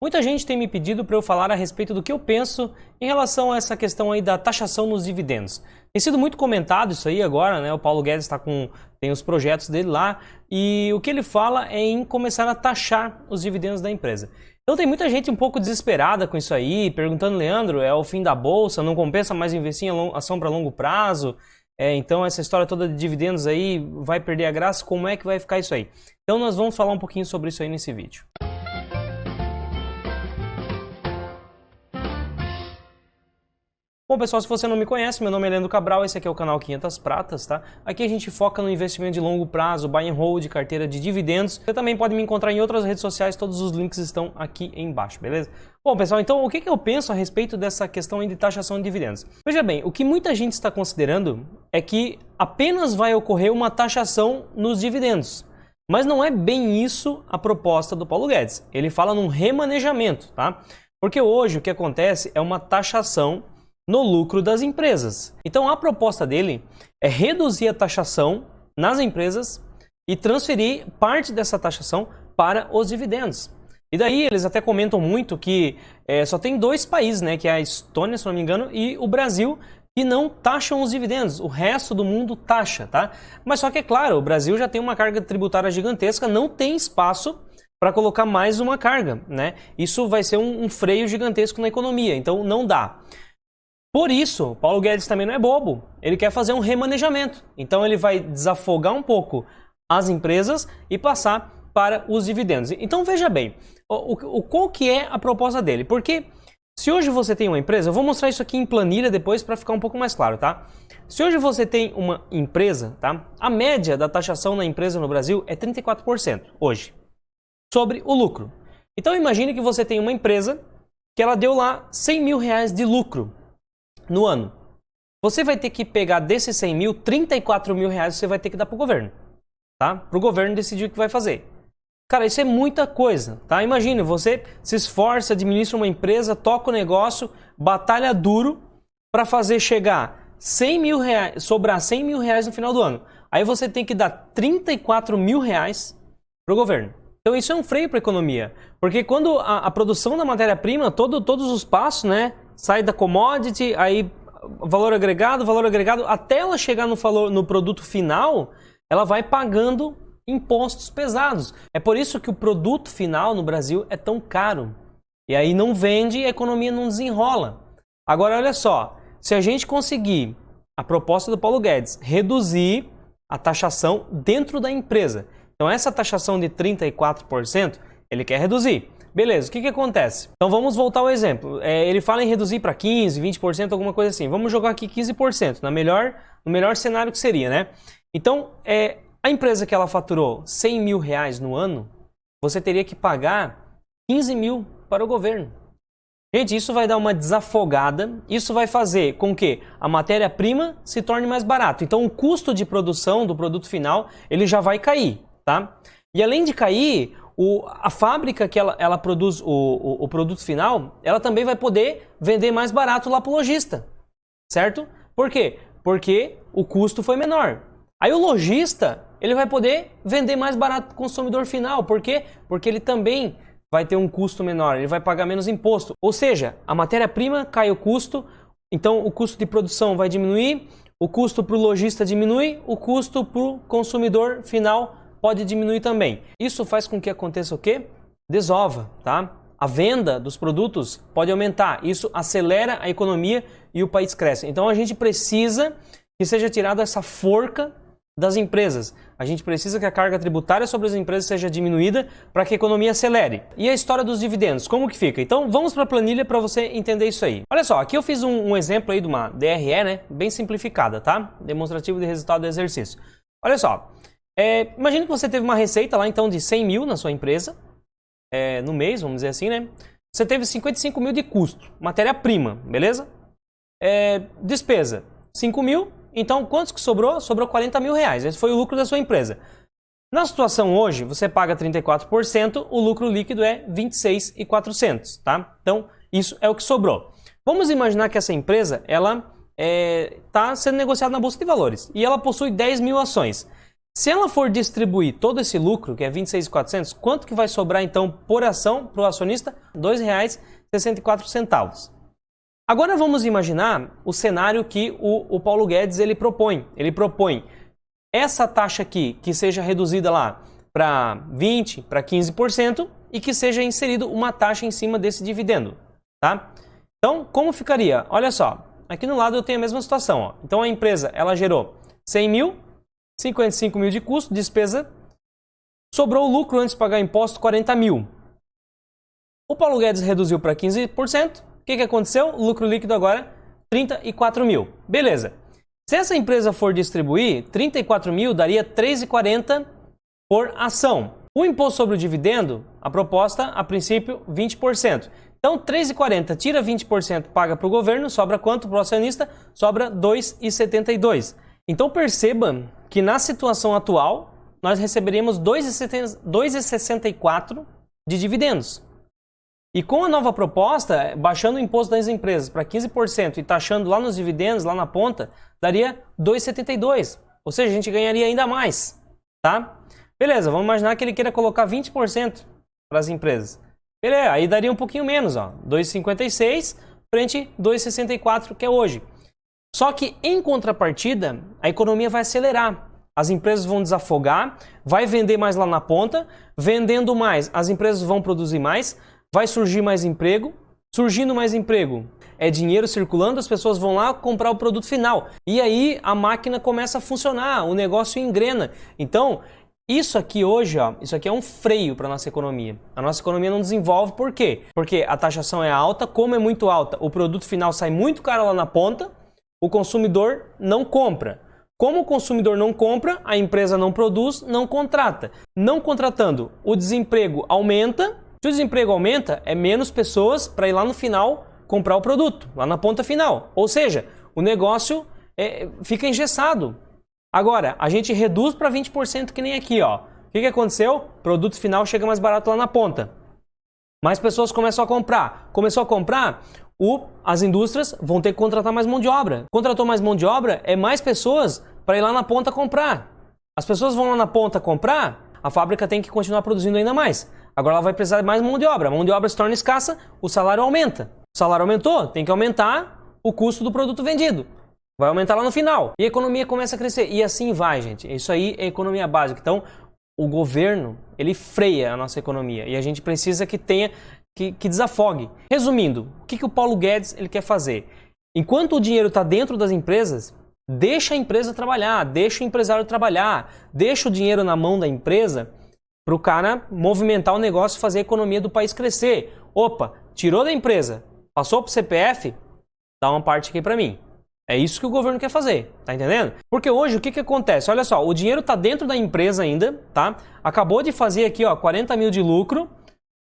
Muita gente tem me pedido para eu falar a respeito do que eu penso em relação a essa questão aí da taxação nos dividendos. Tem sido muito comentado isso aí agora, né? O Paulo Guedes tem os projetos dele lá e o que ele fala é em começar a taxar os dividendos da empresa. Então tem muita gente um pouco desesperada com isso aí, perguntando, Leandro, é o fim da bolsa, não compensa mais investir em ação para longo prazo? Então essa história toda de dividendos aí vai perder a graça, como é que vai ficar isso aí? Então nós vamos falar um pouquinho sobre isso aí nesse vídeo. Bom, pessoal, se você não me conhece, meu nome é Leandro Cabral, esse aqui é o canal 500 Pratas, tá? Aqui a gente foca no investimento de longo prazo, buy and hold, carteira de dividendos. Você também pode me encontrar em outras redes sociais, todos os links estão aqui embaixo, beleza? Bom, pessoal, então o que eu penso a respeito dessa questão de taxação de dividendos? Veja bem, o que muita gente está considerando é que apenas vai ocorrer uma taxação nos dividendos. Mas não é bem isso a proposta do Paulo Guedes. Ele fala num remanejamento, tá? Porque hoje o que acontece é uma taxação no lucro das empresas. Então a proposta dele é reduzir a taxação nas empresas e transferir parte dessa taxação para os dividendos. E daí eles até comentam muito que só tem dois países, né, que é a Estônia, se não me engano, e o Brasil, que não taxam os dividendos. O resto do mundo taxa, tá? Mas só que é claro, o Brasil já tem uma carga tributária gigantesca, não tem espaço para colocar mais uma carga, né? Isso vai ser um freio gigantesco na economia, então não dá. Por isso, Paulo Guedes também não é bobo, ele quer fazer um remanejamento. Então ele vai desafogar um pouco as empresas e passar para os dividendos. Então veja bem, qual que é a proposta dele? Porque se hoje você tem uma empresa, eu vou mostrar isso aqui em planilha depois para ficar um pouco mais claro, tá? Se hoje você tem uma empresa, tá? A média da taxação na empresa no Brasil é 34% hoje, sobre o lucro. Então imagine que você tem uma empresa que ela deu lá 100 mil reais de lucro no ano. Você vai ter que pegar desses 100 mil, 34 mil reais você vai ter que dar para o governo, tá? Para o governo decidir o que vai fazer. Cara, isso é muita coisa, tá? Imagine, você se esforça, administra uma empresa, toca o negócio, batalha duro para fazer chegar 100 mil reais, sobrar 100 mil reais no final do ano. Aí você tem que dar 34 mil reais para o governo. Então isso é um freio para a economia, porque quando a produção da matéria-prima, todos os passos, né? Sai da commodity, aí valor agregado, até ela chegar no produto final, ela vai pagando impostos pesados. É por isso que o produto final no Brasil é tão caro. E aí não vende e a economia não desenrola. Agora olha só, se a gente conseguir, a proposta do Paulo Guedes, reduzir a taxação dentro da empresa. Então essa taxação de 34%, ele quer reduzir. Beleza, o que acontece? Então vamos voltar ao exemplo. Ele fala em reduzir para 15%, 20%, alguma coisa assim. Vamos jogar aqui 15%, no melhor cenário que seria, né? Então, a empresa que ela faturou 100 mil reais no ano, você teria que pagar 15 mil para o governo. Gente, isso vai dar uma desafogada, isso vai fazer com que a matéria-prima se torne mais barato. Então o custo de produção do produto final, ele já vai cair, tá? E além de cair, a fábrica que ela produz o produto final, ela também vai poder vender mais barato lá para o lojista, certo? Por quê? Porque o custo foi menor. Aí o lojista, ele vai poder vender mais barato para o consumidor final. Por quê? Porque ele também vai ter um custo menor, ele vai pagar menos imposto. Ou seja, a matéria-prima cai o custo, então o custo de produção vai diminuir, o custo para o lojista diminui, o custo para o consumidor final pode diminuir também. Isso faz com que aconteça o quê? Desova, tá? A venda dos produtos pode aumentar. Isso acelera a economia e o país cresce. Então a gente precisa que seja tirada essa forca das empresas. A gente precisa que a carga tributária sobre as empresas seja diminuída para que a economia acelere. E a história dos dividendos, como que fica? Então vamos para a planilha para você entender isso aí. Olha só, aqui eu fiz um exemplo aí de uma DRE, né? Bem simplificada, tá? Demonstrativo de resultado do exercício. Olha só. Imagina que você teve uma receita lá então de 100 mil na sua empresa, no mês, vamos dizer assim, né? Você teve 55 mil de custo, matéria-prima, beleza? Despesa, 5 mil, então quantos que sobrou? Sobrou 40 mil reais, esse foi o lucro da sua empresa. Na situação hoje, você paga 34%, o lucro líquido é 26.400, tá? Então, isso é o que sobrou. Vamos imaginar que essa empresa, ela está sendo negociada na Bolsa de Valores e ela possui 10 mil ações. Se ela for distribuir todo esse lucro, que é 26.400, quanto que vai sobrar então por ação para o acionista? R$ 2,64. Agora vamos imaginar o cenário que o Paulo Guedes ele propõe. Ele propõe essa taxa aqui que seja reduzida lá para 20%, para 15% e que seja inserido uma taxa em cima desse dividendo, tá? Então, como ficaria? Olha só, aqui no lado eu tenho a mesma situação, ó. Então a empresa ela gerou 100 mil, 55 mil de custo, despesa, sobrou o lucro antes de pagar imposto 40 mil. O Paulo Guedes reduziu para 15%, o que aconteceu? O lucro líquido agora 34 mil. Beleza. Se essa empresa for distribuir, 34 mil daria 3,40 por ação. O imposto sobre o dividendo, a proposta, a princípio, 20%. Então, 3,40 tira 20%, paga para o governo, sobra quanto para o acionista? Sobra 2,72. Então, perceba que na situação atual, nós receberíamos 2,64 de dividendos. E com a nova proposta, baixando o imposto das empresas para 15% e taxando lá nos dividendos, lá na ponta, daria 2,72. Ou seja, a gente ganharia ainda mais, tá? Beleza, vamos imaginar que ele queira colocar 20% para as empresas. Beleza, aí daria um pouquinho menos, ó, 2,56 frente 2,64 que é hoje. Só que em contrapartida, a economia vai acelerar. As empresas vão desafogar, vai vender mais lá na ponta, vendendo mais, as empresas vão produzir mais, vai surgir mais emprego, surgindo mais emprego, é dinheiro circulando, as pessoas vão lá comprar o produto final. E aí a máquina começa a funcionar, o negócio engrena. Então, isso aqui hoje, ó, isso aqui é um freio para a nossa economia. A nossa economia não desenvolve, por quê? Porque a taxação é alta, como é muito alta, o produto final sai muito caro lá na ponta, o consumidor não compra. Como o consumidor não compra, a empresa não produz, não contrata. Não contratando, o desemprego aumenta. Se o desemprego aumenta, é menos pessoas para ir lá no final comprar o produto, lá na ponta final. Ou seja, o negócio fica engessado. Agora, a gente reduz para 20% que nem aqui, ó. O que aconteceu? O produto final chega mais barato lá na ponta. Mais pessoas começam a comprar. Começou a comprar, as indústrias vão ter que contratar mais mão de obra. Contratou mais mão de obra, é mais pessoas para ir lá na ponta comprar. As pessoas vão lá na ponta comprar, a fábrica tem que continuar produzindo ainda mais. Agora ela vai precisar de mais mão de obra. A mão de obra se torna escassa, o salário aumenta. O salário aumentou, tem que aumentar o custo do produto vendido. Vai aumentar lá no final. E a economia começa a crescer. E assim vai, gente. Isso aí é economia básica. Então, o governo, ele freia a nossa economia. E a gente precisa que tenha, que desafogue. Resumindo, o que o Paulo Guedes ele quer fazer? Enquanto o dinheiro está dentro das empresas, deixa a empresa trabalhar, deixa o empresário trabalhar, deixa o dinheiro na mão da empresa para o cara movimentar o negócio, fazer a economia do país crescer. Opa, tirou da empresa, passou para o CPF, dá uma parte aqui para mim. É isso que o governo quer fazer, tá entendendo? Porque hoje o que acontece? Olha só, o dinheiro está dentro da empresa ainda, tá? Acabou de fazer aqui, ó, 40 mil de lucro,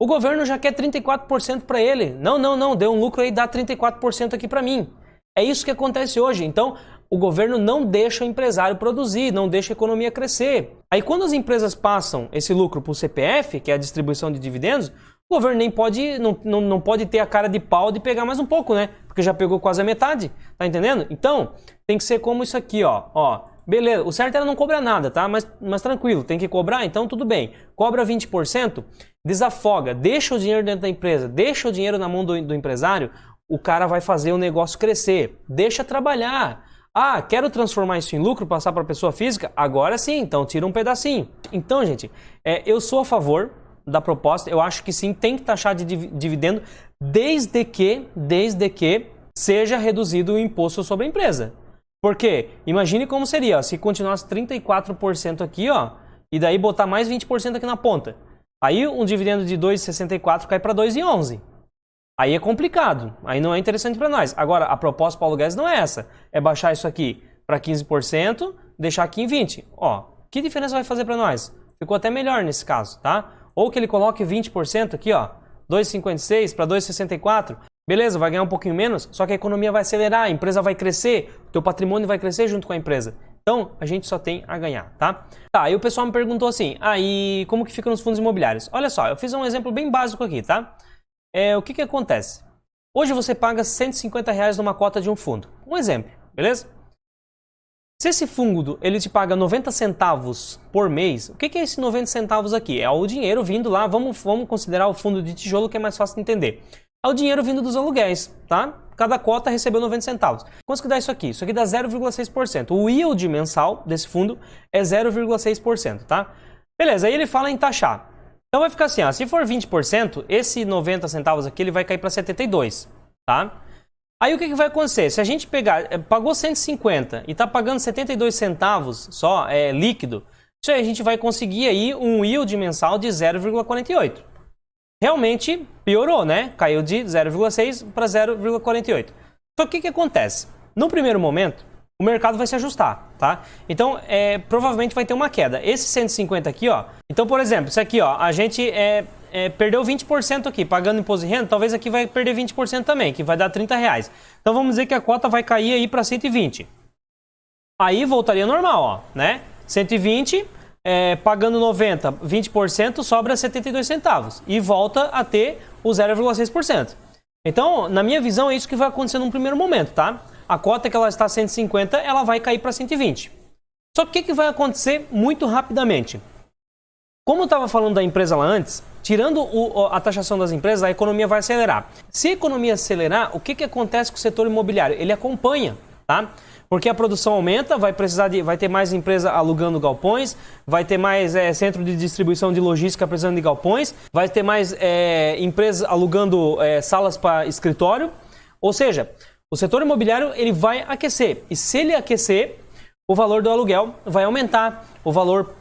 o governo já quer 34% para ele. Não, deu um lucro aí, dá 34% aqui para mim. É isso que acontece hoje. Então, o governo não deixa o empresário produzir, não deixa a economia crescer. Aí quando as empresas passam esse lucro para o CPF, que é a distribuição de dividendos, o governo nem pode, não pode ter a cara de pau de pegar mais um pouco, né? Porque já pegou quase a metade, tá entendendo? Então, tem que ser como isso aqui, ó. Beleza, o certo era não cobrar nada, tá? Mas tranquilo, tem que cobrar, então tudo bem. Cobra 20%, desafoga, deixa o dinheiro dentro da empresa, deixa o dinheiro na mão do empresário, o cara vai fazer o negócio crescer. Deixa trabalhar. Ah, quero transformar isso em lucro, passar para a pessoa física? Agora sim, então tira um pedacinho. Então, gente, eu sou a favor da proposta, eu acho que sim, tem que taxar de dividendo desde que seja reduzido o imposto sobre a empresa. Porque, imagine como seria, ó, se continuasse 34% aqui, ó, e daí botar mais 20% aqui na ponta. Aí um dividendo de 2,64 cai para 2,11. Aí é complicado, aí não é interessante para nós. Agora, a proposta do Paulo Guedes não é essa, é baixar isso aqui para 15%, deixar aqui em 20%. Ó, que diferença vai fazer para nós? Ficou até melhor nesse caso, tá? Ou que ele coloque 20% aqui, ó, 2,56 para 2,64, beleza, vai ganhar um pouquinho menos, só que a economia vai acelerar, a empresa vai crescer, o teu patrimônio vai crescer junto com a empresa. Então, a gente só tem a ganhar, tá? Tá, aí o pessoal me perguntou assim, e como que fica nos fundos imobiliários? Olha só, eu fiz um exemplo bem básico aqui, tá? O que acontece? Hoje você paga R$150 numa cota de um fundo. Um exemplo, beleza? Se esse fundo ele te paga 90 centavos por mês, o que é esse 90 centavos aqui? É o dinheiro vindo lá, vamos considerar o fundo de tijolo que é mais fácil de entender. É o dinheiro vindo dos aluguéis, tá? Cada cota recebeu 90 centavos. Quanto que dá isso aqui? Isso aqui dá 0,6%. O yield mensal desse fundo é 0,6%, tá? Beleza, aí ele fala em taxar. Então vai ficar assim, ó, se for 20%, esse 90 centavos aqui ele vai cair para 72, tá? Aí o que vai acontecer? Se a gente pagou 150 e está pagando 72 centavos só, líquido, isso aí a gente vai conseguir aí um yield mensal de 0,48. Realmente piorou, né? Caiu de 0,6 para 0,48. Só que o que acontece? No primeiro momento, o mercado vai se ajustar, tá? Então, provavelmente vai ter uma queda. Esse 150 aqui, ó. Então, por exemplo, isso aqui, ó, a gente perdeu 20% aqui, pagando imposto de renda, talvez aqui vai perder 20% também, que vai dar R$30. Então, vamos dizer que a cota vai cair aí para 120. Aí voltaria normal, ó, né? 120, pagando 90, 20%, sobra 72 centavos. E volta a ter o 0,6%. Então, na minha visão, é isso que vai acontecer num primeiro momento, tá? A cota que ela está 150, ela vai cair para 120. Só que o que vai acontecer muito rapidamente? Como eu estava falando da empresa lá antes, tirando a taxação das empresas, a economia vai acelerar. Se a economia acelerar, o que acontece com o setor imobiliário? Ele acompanha, tá? Porque a produção aumenta, vai ter mais empresa alugando galpões, vai ter mais centro de distribuição de logística precisando de galpões, vai ter mais empresas alugando salas para escritório. Ou seja, o setor imobiliário ele vai aquecer. E se ele aquecer, o valor do aluguel vai aumentar, o valor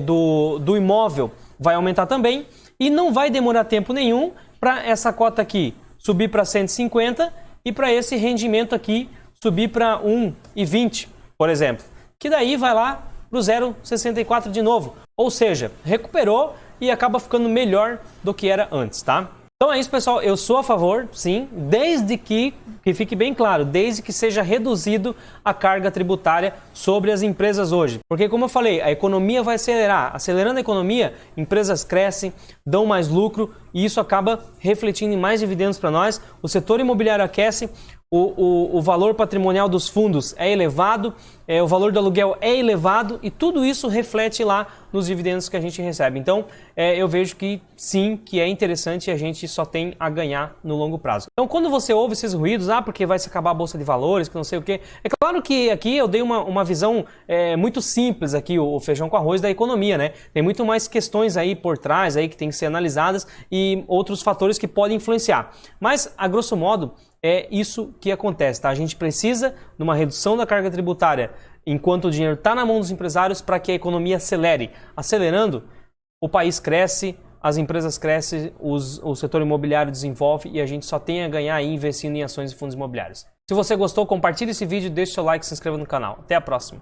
do imóvel vai aumentar também e não vai demorar tempo nenhum para essa cota aqui subir para 150 e para esse rendimento aqui subir para 1,20, por exemplo. Que daí vai lá para o 0,64 de novo. Ou seja, recuperou e acaba ficando melhor do que era antes, tá? Então é isso, pessoal. Eu sou a favor, sim, desde que fique bem claro, desde que seja reduzido a carga tributária sobre as empresas hoje. Porque, como eu falei, a economia vai acelerar. Acelerando a economia, empresas crescem, dão mais lucro e isso acaba refletindo em mais dividendos para nós. O setor imobiliário aquece, o valor patrimonial dos fundos é elevado, o valor do aluguel é elevado e tudo isso reflete lá nos dividendos que a gente recebe. Então, eu vejo que sim, que é interessante e a gente só tem a ganhar no longo prazo. Então, quando você ouve esses ruídos, porque vai se acabar a Bolsa de Valores, que não sei o quê, é claro que aqui eu dei uma visão muito simples aqui, o feijão com arroz da economia, né? Tem muito mais questões aí por trás aí que tem que ser analisadas e outros fatores que podem influenciar. Mas, a grosso modo, é isso que acontece, tá? A gente precisa de uma redução da carga tributária enquanto o dinheiro está na mão dos empresários para que a economia acelere. Acelerando, o país cresce, as empresas crescem, o setor imobiliário desenvolve e a gente só tem a ganhar aí investindo em ações e fundos imobiliários. Se você gostou, compartilhe esse vídeo, deixe seu like e se inscreva no canal. Até a próxima!